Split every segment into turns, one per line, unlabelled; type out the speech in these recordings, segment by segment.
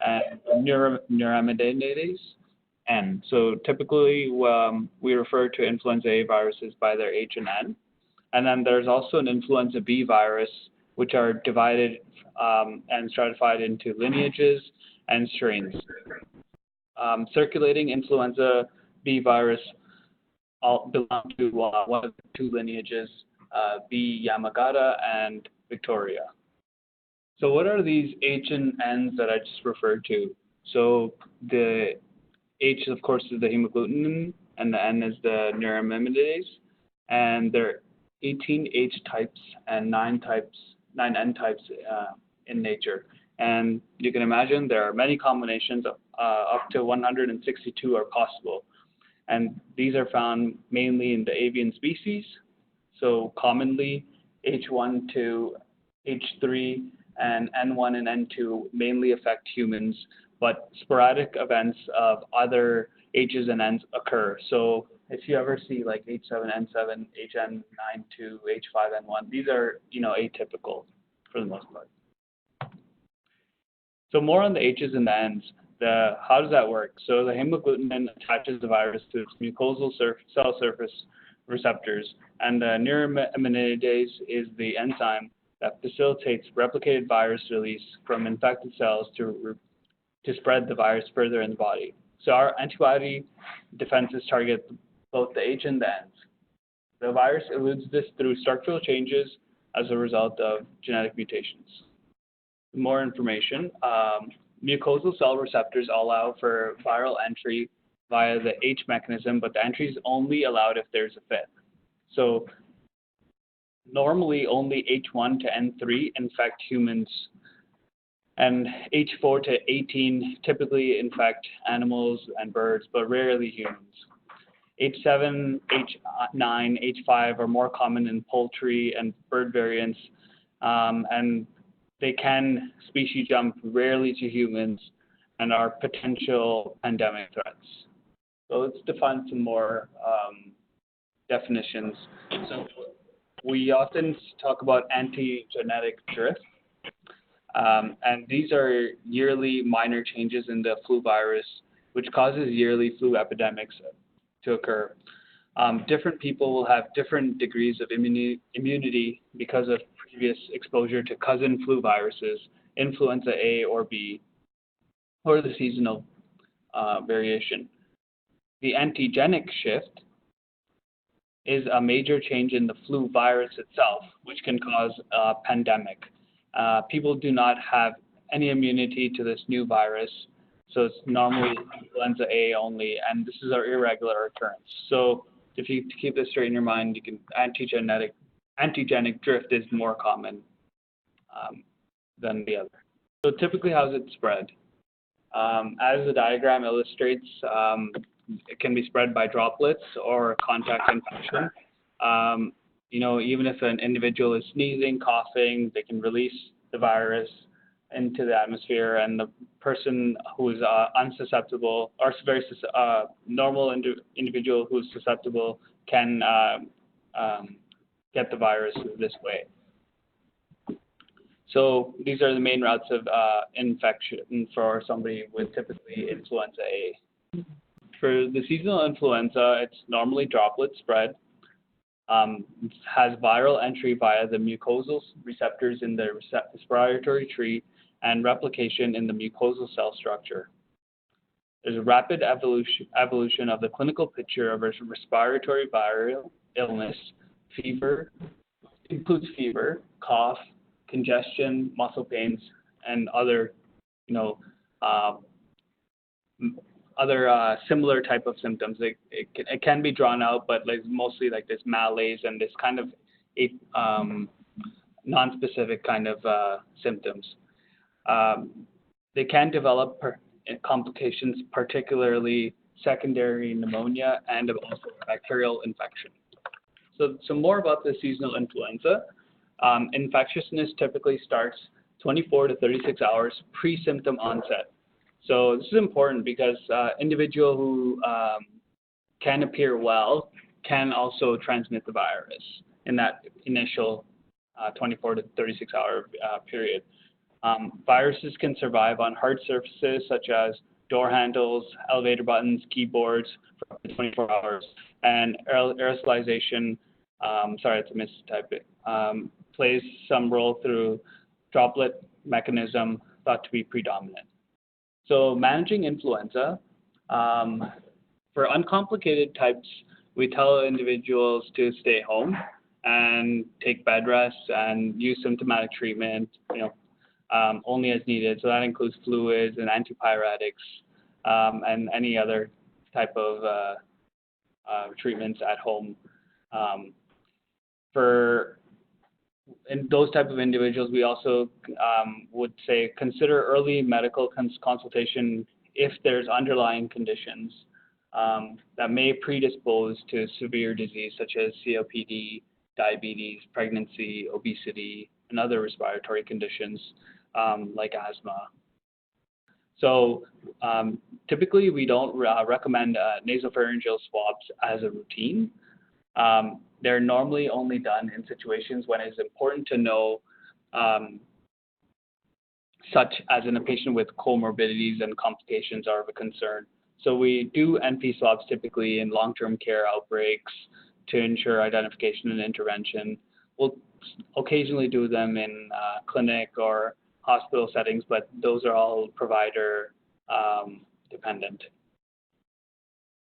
and neuraminidase N. So typically, we refer to influenza A viruses by their H and N. And then there's also an influenza B virus, which are divided and stratified into lineages and strains. Circulating influenza B virus all belong to one of the two lineages, B. Yamagata and Victoria. So what are these H and N's that I just referred to? So the H, of course, is the hemagglutinin, and the N is the neuraminidase, and there are 18 H types and 9 N types in nature. And you can imagine there are many combinations, up to 162 are possible. And these are found mainly in the avian species. So commonly, H1 to H3 and N1 and N2 mainly affect humans, but sporadic events of other H's and N's occur. So if you ever see like H7N7, HN9 to H5N1, these are, atypical for the most part. So more on the H's and the N's. How does that work? So the hemagglutinin attaches the virus to its mucosal cell surface receptors, and the neuraminidase is the enzyme that facilitates replicated virus release from infected cells to spread the virus further in the body. So our antibody defenses target both the H and the N's. The virus eludes this through structural changes as a result of genetic mutations. More information. Mucosal cell receptors allow for viral entry via the H mechanism, but the entry is only allowed if there's a fit. So normally only H1 to N3 infect humans, and H4 to 18 typically infect animals and birds, but rarely humans. H7, H9, H5 are more common in poultry and bird variants, and they can species jump rarely to humans and are potential pandemic threats. So let's define some more definitions. So we often talk about antigenetic drift, and these are yearly minor changes in the flu virus, which causes yearly flu epidemics to occur. Different people will have different degrees of immunity because of previous exposure to cousin flu viruses, influenza A or B, or the seasonal variation. The antigenic shift is a major change in the flu virus itself, which can cause a pandemic. People do not have any immunity to this new virus, so it's normally influenza A only, and this is our irregular occurrence. So if you keep this straight in your mind, you can antigenic drift is more common than the other. So typically, how does it spread? As the diagram illustrates, it can be spread by droplets or contact infection. Even if an individual is sneezing, coughing, they can release the virus into the atmosphere, and the person who is unsusceptible or very normal individual who is susceptible can get the virus this way. So these are the main routes of infection for somebody with typically influenza A. For the seasonal influenza, it's normally droplet spread. Has viral entry via the mucosal receptors in the respiratory tree and replication in the mucosal cell structure. There's a rapid evolution of the clinical picture of a respiratory viral illness. Fever includes fever, cough, congestion, muscle pains, and other, similar type of symptoms. It can be drawn out, but mostly like this malaise and this kind of non-specific kind of symptoms. They can develop complications, particularly secondary pneumonia and also bacterial infection. So some more about the seasonal influenza. Infectiousness typically starts 24 to 36 hours pre-symptom onset. So this is important because individual who can appear well can also transmit the virus in that initial 24 to 36 hour period. Viruses can survive on hard surfaces such as door handles, elevator buttons, keyboards for up to 24 hours, and aerosolization, sorry, it's a mistype, plays some role through droplet mechanism thought to be predominant. So managing influenza, for uncomplicated types, we tell individuals to stay home and take bed rest and use symptomatic treatment, only as needed. So that includes fluids and antipyretics, and any other type of treatments at home. For in those type of individuals, we also would say consider early medical consultation if there's underlying conditions that may predispose to severe disease such as COPD, diabetes, pregnancy, obesity, and other respiratory conditions like asthma. So typically we don't recommend nasopharyngeal swabs as a routine. They're normally only done in situations when it's important to know, such as in a patient with comorbidities and complications are of a concern. So we do NP swabs typically in long-term care outbreaks to ensure identification and intervention. We'll occasionally do them in clinic or hospital settings, but those are all provider dependent.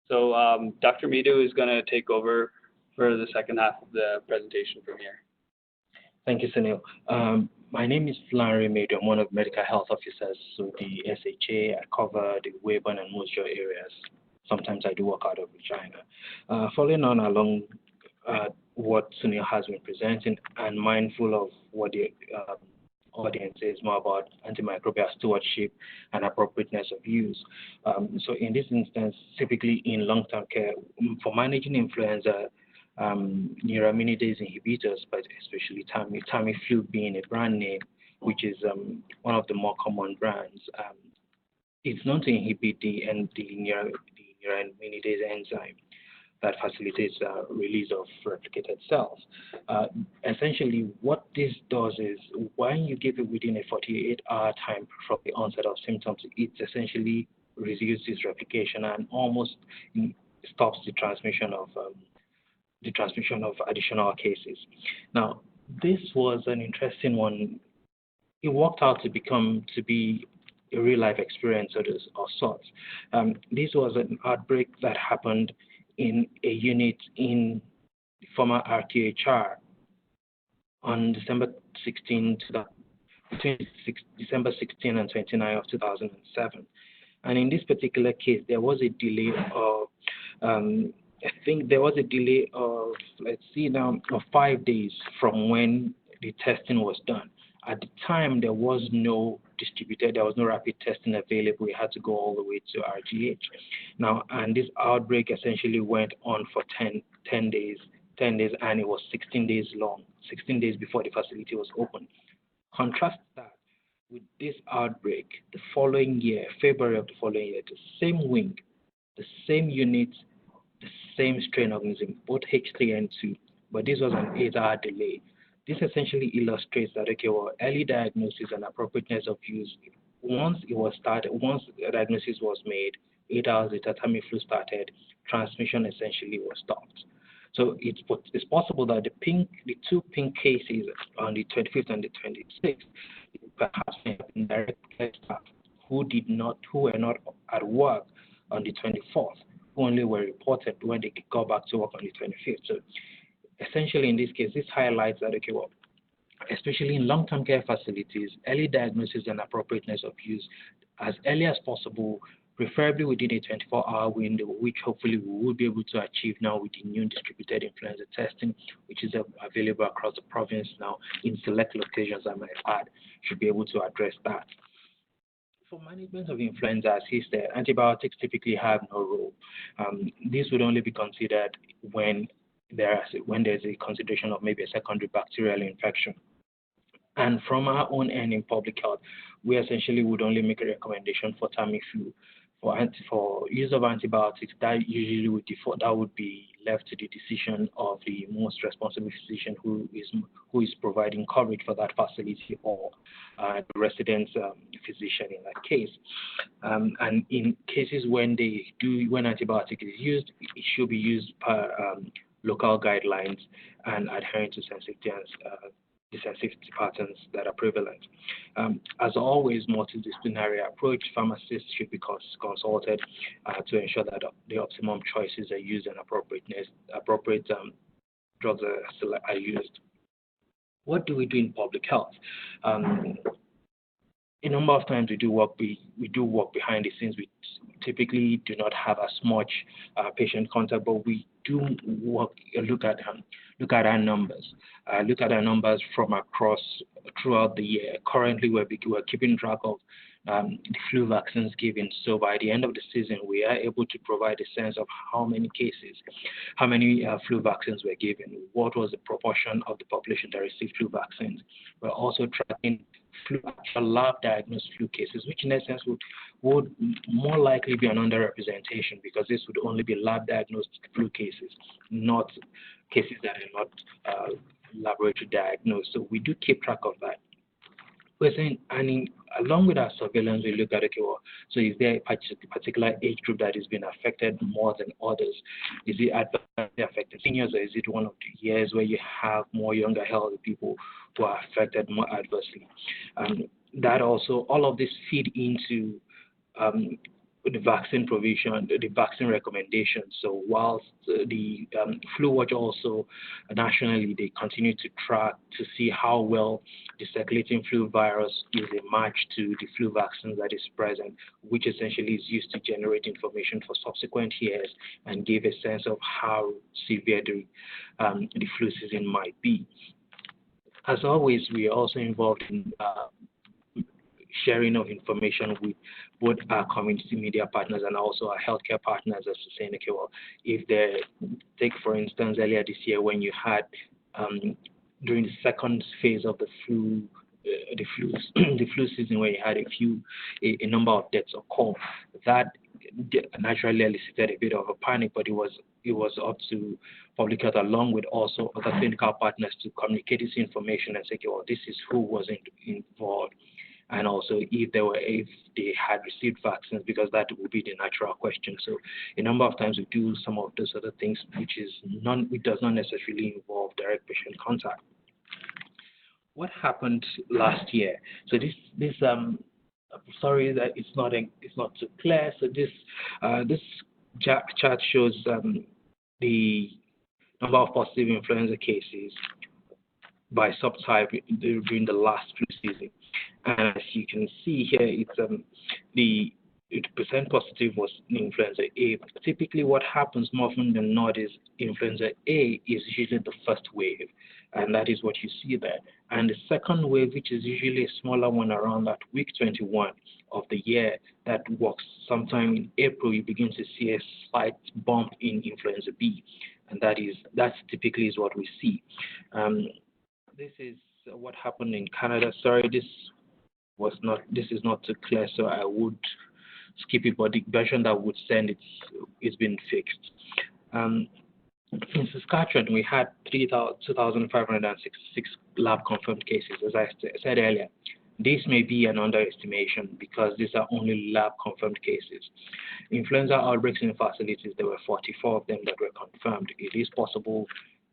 So Dr. Midu is going to take over for the second half of the presentation from here.
Thank you, Sunil. My name is Flannery Midu. I'm one of the medical health officers, so the SHA. I cover the Weyburn and Moosjaw areas. Sometimes I do work out of Regina. Following on along what Sunil has been presenting, and mindful of what the audience is more about antimicrobial stewardship and appropriateness of use. So in this instance, typically in long-term care, for managing influenza, neuraminidase inhibitors, but especially Tamiflu being a brand name, which is one of the more common brands, it's known to inhibit the neuraminidase enzyme that facilitates release of replicated cells. Essentially, what this does is when you give it within a 48-hour time from the onset of symptoms, it essentially reduces replication and almost stops the transmission of additional cases. Now, this was an interesting one. It worked out to be a real-life experience of sorts. This was an outbreak that happened in a unit in the former RTHR on December 16 and 29 of 2007. And in this particular case, there was a delay of I think there was a delay of, of 5 days from when the testing was done. At the time, there was no rapid testing available. We had to go all the way to RGH. Now, and this outbreak essentially went on for 10 days, and it was 16 days long, 16 days before the facility was open. Contrast that with this outbreak the following year, February of the following year, the same wing, the same unit, the same strain organism, both H3N2, but this was an 8-hour delay. This essentially illustrates that, early diagnosis and appropriateness of use, once the diagnosis was made, 8 hours later, Tamiflu started, transmission essentially was stopped. So it's possible that the two pink cases on the 25th and the 26th, perhaps may have been direct care staff who were not at work on the 24th, who only were reported when they got back to work on the 25th. So essentially, in this case, this highlights that, especially in long-term care facilities, early diagnosis and appropriateness of use as early as possible, preferably within a 24-hour window, which hopefully we will be able to achieve now with the new distributed influenza testing, which is available across the province now in select locations, I might add, should be able to address that. For management of influenza, as he said, antibiotics typically have no role. This would only be considered when there's a consideration of maybe a secondary bacterial infection. And from our own end in public health, we essentially would only make a recommendation for Tamiflu. For use of antibiotics, that usually would be left to the decision of the most responsible physician who is providing coverage for that facility, or the resident physician in that case. And in cases when antibiotic is used, it should be used per local guidelines and adhering to the sensitivity patterns that are prevalent. As always, multidisciplinary approach, pharmacists should be consulted to ensure that the optimum choices are used and appropriate drugs are used. What do we do in public health? A number of times we do work behind the scenes. We typically do not have as much patient contact, but we do look at our numbers. Look at our numbers from throughout the year. Currently, we're keeping track of the flu vaccines given. So by the end of the season, we are able to provide a sense of how many flu vaccines were given, what was the proportion of the population that received flu vaccines. We're also tracking actual lab diagnosed flu cases, which in essence would more likely be an underrepresentation, because this would only be lab diagnosed flu cases, not cases that are not laboratory diagnosed. So we do keep track of that. We're saying, along with our surveillance, we look at, okay, well, so is there a particular age group that is being affected more than others? Is it adversely affected seniors, or is it one of the years where you have more younger, healthy people who are affected more adversely? That also, all of this feed into the vaccine provision, the vaccine recommendations. So whilst the Flu Watch also nationally, they continue to track to see how well the circulating flu virus is a match to the flu vaccine that is present, which essentially is used to generate information for subsequent years and give a sense of how severe the flu season might be. As always, we are also involved in sharing of information with both our community media partners and also our healthcare partners, as to saying, okay, well, if take for instance earlier this year when you had during the second phase of the flu season, where you had a number of deaths occur, that naturally elicited a bit of a panic, but it was up to public health along with also other clinical partners to communicate this information and say, okay, well, this is who was involved. And also if they had received vaccines, because that would be the natural question. So a number of times we do some of those other things, which does not necessarily involve direct patient contact. What happened last year? So this sorry that it's not too clear. So this chart shows the number of positive influenza cases by subtype during the last flu season. And as you can see here, it's the percent positive was influenza A. Typically, what happens more often than not is influenza A is usually the first wave, and that is what you see there. And the second wave, which is usually a smaller one around that week 21 of the year, that works sometime in April, you begin to see a slight bump in influenza B, and that's typically is what we see. This is what happened in Canada. Sorry, this is not too clear, so I would skip it, but the version that would send it's been fixed. In Saskatchewan, we had 2,566 lab confirmed cases. As I said earlier, this may be an underestimation because these are only lab confirmed cases. Influenza outbreaks in facilities, there were 44 of them that were confirmed. It is possible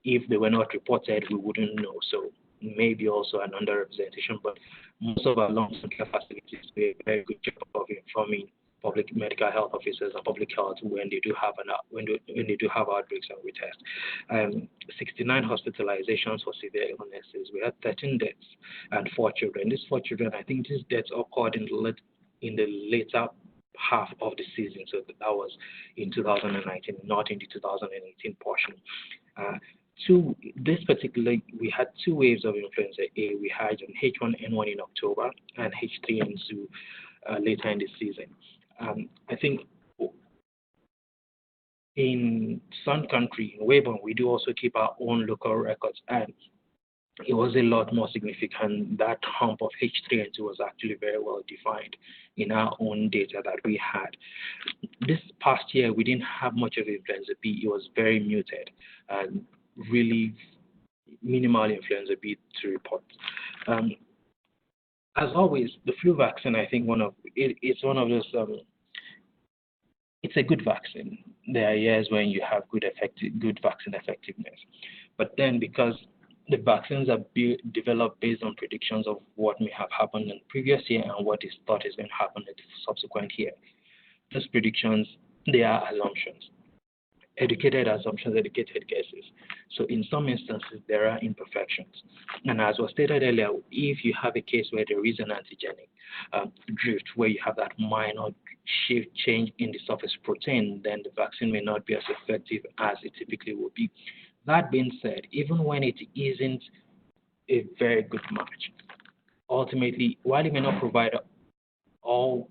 if they were not reported, we wouldn't know. So maybe also an underrepresentation, but most of our long-term care facilities do a very good job of informing public medical health officers and public health when they do have outbreaks, and we test. 69 hospitalizations for severe illnesses. We had 13 deaths and 4 children. These 4 children, I think these deaths occurred in the later half of the season, so that was in 2019, not in the 2018 portion. We had 2 waves of influenza A. We had an H1N1 in October and H3N2 later in the season. I think in Sun Country, in Weyburn, we do also keep our own local records, and it was a lot more significant. That hump of H3N2 was actually very well defined in our own data that we had. This past year, we didn't have much of influenza B. It was very muted and really minimal influenza B to report. As always, the flu vaccine, I think it's one of those. It's a good vaccine. There are years when you have good vaccine effectiveness, but then because the vaccines are developed based on predictions of what may have happened in the previous year and what is thought is going to happen in the subsequent year. Those predictions, they are assumptions, educated assumptions, educated guesses. So in some instances, there are imperfections. And as was stated earlier, if you have a case where there is an antigenic drift, where you have that minor shift change in the surface protein, then the vaccine may not be as effective as it typically will be. That being said, even when it isn't a very good match, ultimately, while it may not provide all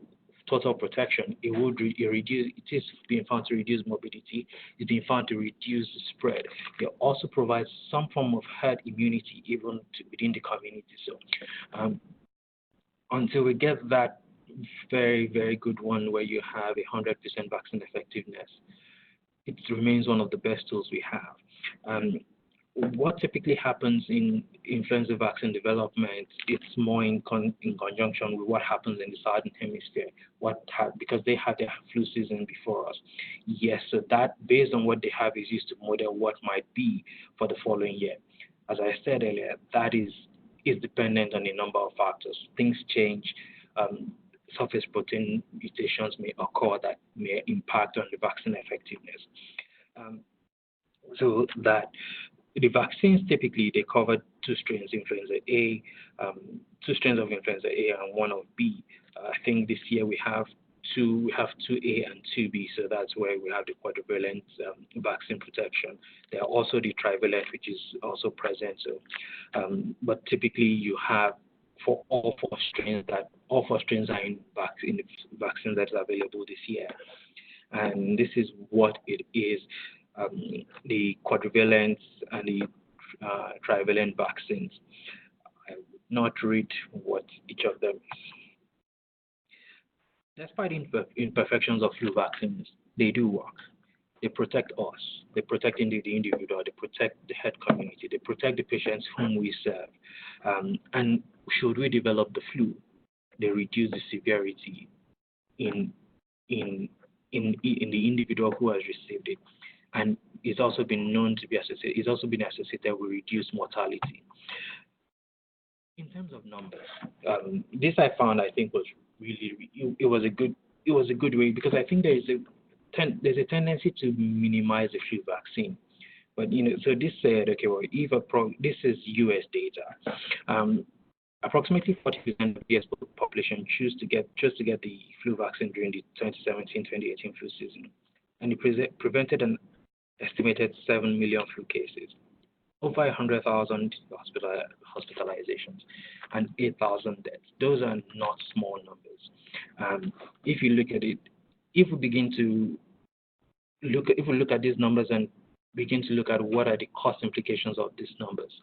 total protection, it is being found to reduce morbidity, it's being found to reduce the spread. It also provides some form of herd immunity even within the community. So until we get that very, very good one where you have 100% vaccine effectiveness, it remains one of the best tools we have. What typically happens in influenza vaccine development, it's more in conjunction with what happens in the southern hemisphere, because they have their flu season before us. Yes, so that based on what they have is used to model what might be for the following year. As I said earlier, that is dependent on a number of factors. Things change. Surface protein mutations may occur that may impact on the vaccine effectiveness. So that the vaccines typically they cover two strains of influenza A, and one of B. I think this year we have 2A and 2B, so that's where we have the quadrivalent vaccine protection. There are also the trivalent, which is also present. So, but typically you have for all four strains are in the vaccine that's available this year, and this is what it is. The quadrivalent and the trivalent vaccines. I would not read what each of them is. Despite imperfections of flu vaccines, they do work. They protect us. They protect the individual. They protect the health community. They protect the patients whom we serve. And should we develop the flu, they reduce the severity in the individual who has received it. And it's also been known to be associated. It's also been associated with reduced mortality. In terms of numbers, this I found I think was really it was a good way, because I think there's a tendency to minimize the flu vaccine. But so this said, okay, well, this is U.S. data. Approximately 40% of the U.S. population chose to get the flu vaccine during the 2017-2018 flu season, and it prevented an estimated 7 million flu cases, over 100,000 hospitalizations, and 8,000 deaths. Those are not small numbers. If you look at it, if we look at these numbers and begin to look at what are the cost implications of these numbers,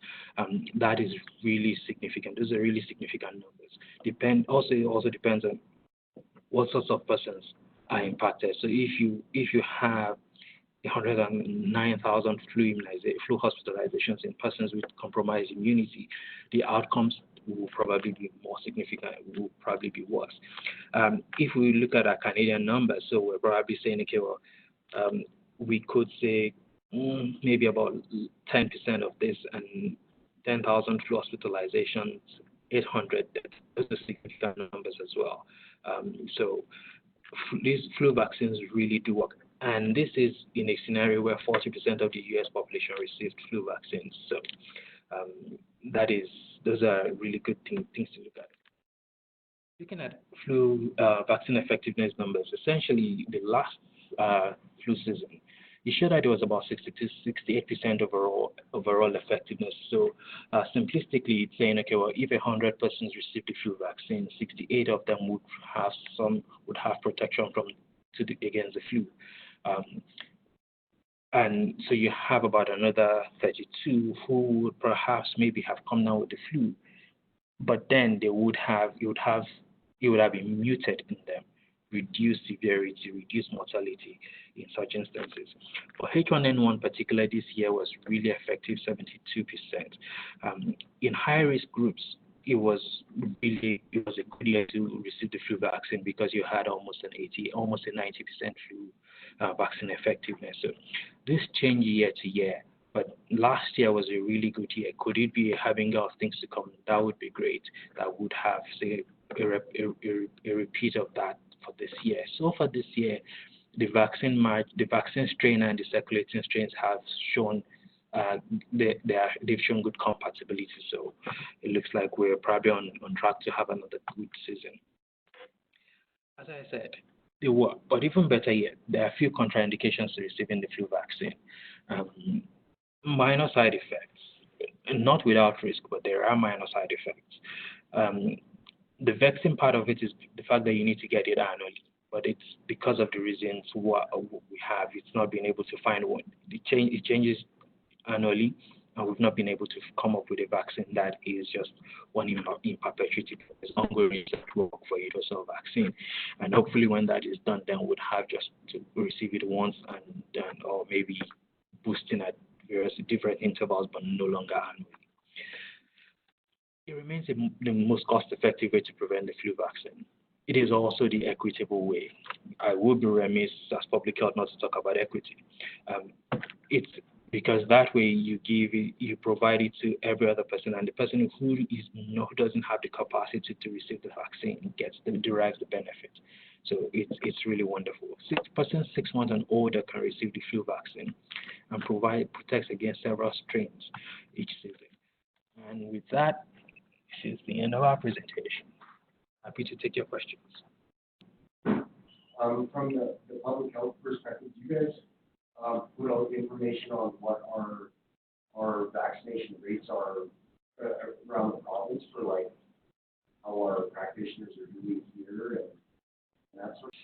that is really significant. Those are really significant numbers. It also depends on what sorts of persons are impacted. So if you have 109,000 flu hospitalizations in persons with compromised immunity, the outcomes will probably be more significant, will probably be worse. If we look at our Canadian numbers, so we're probably saying, okay, well, we could say maybe about 10% of this, and 10,000 flu hospitalizations, 800 deaths. Those are significant numbers as well. So these flu vaccines really do work. And this is in a scenario where 40% of the U.S. population received flu vaccines. So those are really good things to look at. Looking at flu vaccine effectiveness numbers, essentially the last flu season, it showed that it was about 68% overall effectiveness. So simplistically, it's saying, okay, well, if 100 persons received the flu vaccine, 68 of them would have protection against the flu. And so you have about another 32 who would perhaps maybe have come down with the flu, but then you would have been muted in them, reduce severity, reduce mortality in such instances. For H1N1 particular this year was really effective, 72%. In high risk groups, it was a good year to receive the flu vaccine because you had almost a 90% flu vaccine effectiveness. So this change year to year, but last year was a really good year. Could it be a having of things to come? That would be great. That would have, say, a repeat of that for this year. So for this year, the vaccine strain and the circulating strains have shown they've shown good compatibility. So it looks like we're probably on track to have another good season. As I said, they were, but even better yet, there are a few contraindications to receiving the flu vaccine. Minor side effects, not without risk, but there are minor side effects. The vexing part of it is the fact that you need to get it annually, but it's because of the reasons what we have. It's not been able to find one. It changes annually, and we've not been able to come up with a vaccine that is just one in perpetuity. There's ongoing research work for a universal vaccine, and hopefully when that is done, then we'd have just to receive it once and then, or maybe boosting at various different intervals, but no longer annually. It remains the most cost-effective way to prevent the flu vaccine. It is also the equitable way. I would be remiss as public health not to talk about equity. It's because that way you provide it to every other person, and the person who doesn't have the capacity to receive the vaccine derives the benefit. So it's really wonderful. Persons 6 months and older can receive the flu vaccine and protects against several strains each season. And with that, this is the end of our presentation. Happy to take your questions.
From the public health perspective, do you guys put out information on what our vaccination rates are around the province for like how our practitioners are doing here and that sort of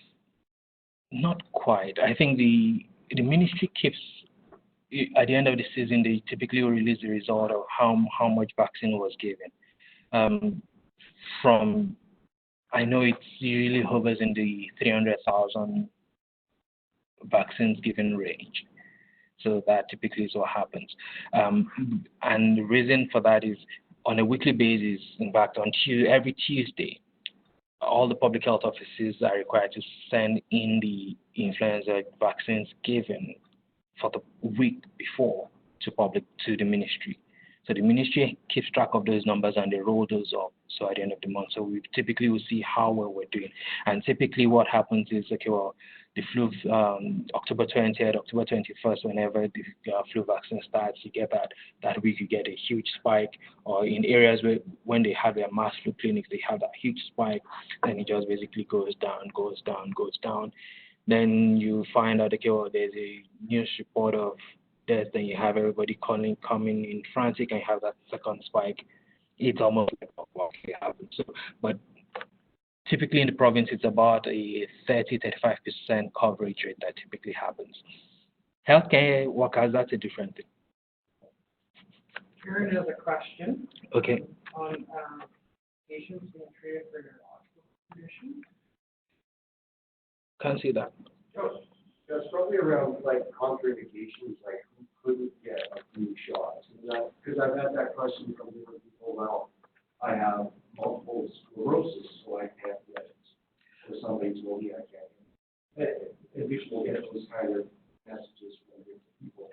thing?
Not quite. I think the ministry keeps, at the end of the season, they typically will release the result of how much vaccine was given. I know it usually hovers in the 300,000 vaccines given range. So that typically is what happens. And the reason for that is on a weekly basis, in fact, every Tuesday, all the public health offices are required to send in the influenza vaccines given for the week before to the ministry. So the ministry keeps track of those numbers and they roll those up. So at the end of the month, so we typically will see how well we're doing. And typically what happens is, okay, well, the flu, October 20th, October 21st, whenever the flu vaccine starts, you get that week, you get a huge spike. Or in areas when they have their mass flu clinics, they have that huge spike, and it just basically goes down, goes down, goes down. Then you find out, okay, well, there's a news report of death, then you have everybody coming in frantic, and you have that second spike. It's almost like what happens. So, but typically in the province, it's about a 30-35% coverage rate that typically happens. Healthcare workers, that's a different thing.
Karen has a question.
Okay.
On patients being treated for neurological conditions.
Can't see that.
That's probably around like contraindications, like who couldn't get a flu shot. Because I've had that question from different people. Well, I have multiple sclerosis, so I can't get it. Or somebody told me I can't get it. And we will get those kind of messages from different people.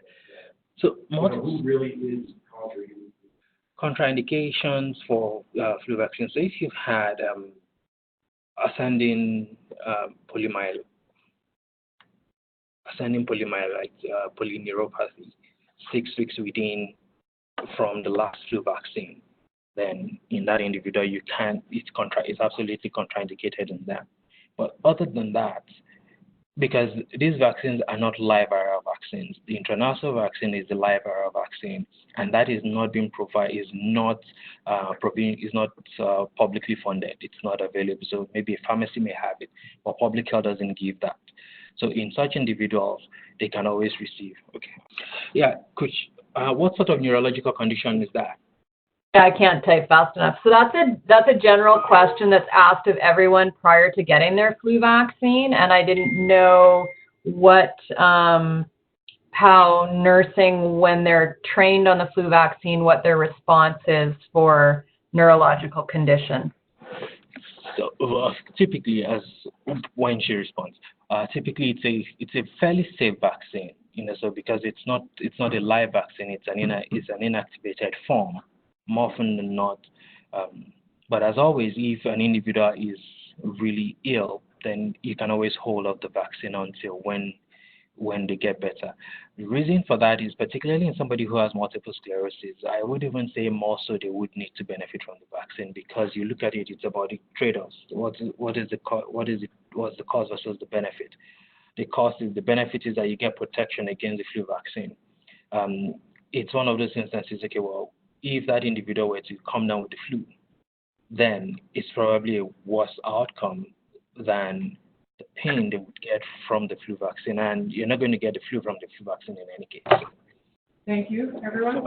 So
who really is
contraindications for flu vaccine. So if you've had ascending polymyelite, polyneuropathy, 6 weeks within from the last flu vaccine, then in that individual it's absolutely contraindicated in them. But other than that, because these vaccines are not live viral vaccines, the intranasal vaccine is the live viral vaccine, and that is not being provided, is not publicly funded. It's not available. So maybe a pharmacy may have it, but public health doesn't give that. So in such individuals, they can always receive. Okay. Yeah, Coach, what sort of neurological condition is that?
I can't type fast enough. So that's a general question that's asked of everyone prior to getting their flu vaccine, and I didn't know what how nursing, when they're trained on the flu vaccine, what their response is for neurological condition.
So typically, as when she responds, typically it's a fairly safe vaccine, so because it's not a live vaccine, it's an inactivated form, more often than not. But as always, if an individual is really ill, then you can always hold off the vaccine until when they get better. The reason for that is particularly in somebody who has multiple sclerosis, I would even say more so they would need to benefit from the vaccine, because you look at it, it's about the trade-offs. What's the cost versus the benefit? The cost is, the benefit is that you get protection against the flu vaccine. It's one of those instances, okay, well, if that individual were to come down with the flu, then it's probably a worse outcome than the pain they would get from the flu vaccine, and you're not going to get the flu from the flu vaccine in any case.
Thank you, everyone.